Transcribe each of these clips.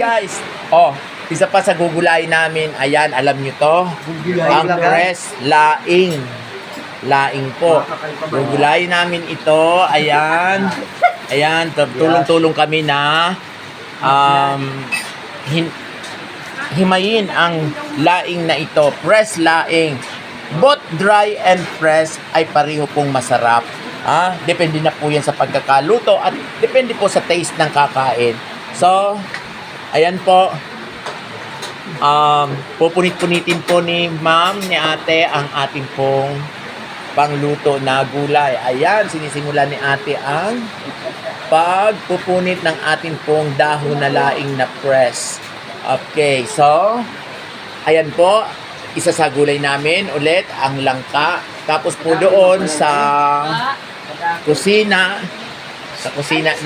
guys. Oh, isa pa sa gugulay namin. Ayan, alam nyo to. Ang press laing. Laing po. Gugulay namin ito. Ayan. Ayan, tulong-tulong kami na himayin ang laing na ito. Press laing. Both dry and press ay pareho pong masarap. Depende na po yan sa pagkakaluto at depende po sa taste ng kakain. So, ayan po. Pupunit-punitin po ni ma'am, ni ate ang ating pong pangluto na gulay. Ayan, sinisimula ni ate ang pagpupunit ng ating pong dahon na laing na press. Okay, so, ayan po. Isa sa gulay namin ulit ang langka. Tapos po doon sa kusina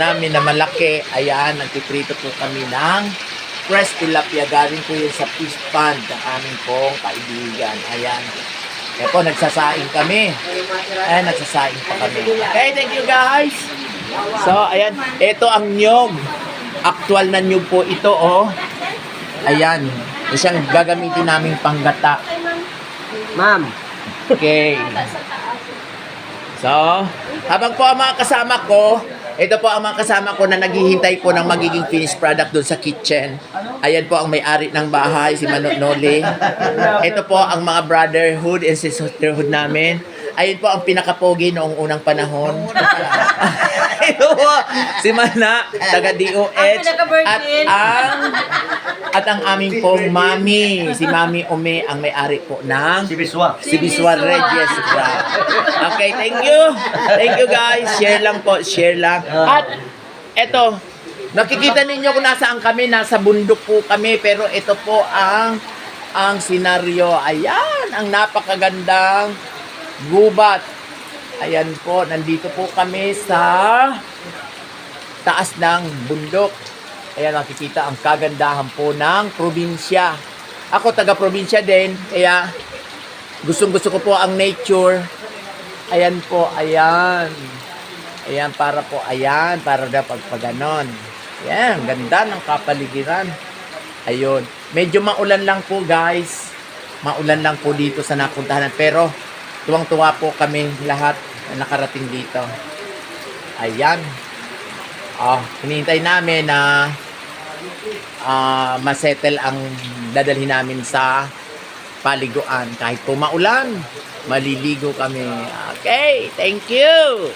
namin na malaki, ayan, nagtiprito po kami ng fresh tilapia. Galing po yun sa fish pond ng aming pong kaibigan. Ayan. Kaya po, nagsasaing kami. Ayan, nagsasaing pa kami. Okay, thank you guys. So, ayan. Ito ang nyog. Actual na nyog po ito, oh. Ayan. Ito siyang gagamitin naming panggata. Ma'am. Okay. So, habang po ang mga kasama ko, ito po ang mga kasama ko na naghihintay po ng magiging finished product doon sa kitchen. Ayan po ang may-ari ng bahay, si Manot Noli. Ito po ang mga brotherhood and sisterhood namin. Ayun po ang pinakapogi noong unang panahon. Ito po, si Mana, taga DOH. At ang aming pong mami, si Mami Ome, ang may-ari po ng si Biswa Reyes. Okay, thank you. Thank you guys. Share lang po, share lang. At eto, nakikita ninyo kung nasaan kami, nasa bundok po kami, pero ito po ang senaryo. Ayan, ang napakagandang gubat. Ayan po, nandito po kami sa taas ng bundok. Ayan, nakikita ang kagandahan po ng probinsya. Ako, taga-probinsya din, kaya gustong-gusto ko po ang nature. Ayan po, ayan. Ayan, para daw pagpaganon. Ayan, ganda ng kapaligiran. Ayun, medyo maulan lang po guys. Maulan lang po dito sa napuntahan. Pero, tuwang-tuwa po kami lahat na nakarating dito. Ayan. Hinihintay namin na masettle ang dadalhin namin sa paliguan. Kahit po maulan, maliligo kami. Okay, thank you!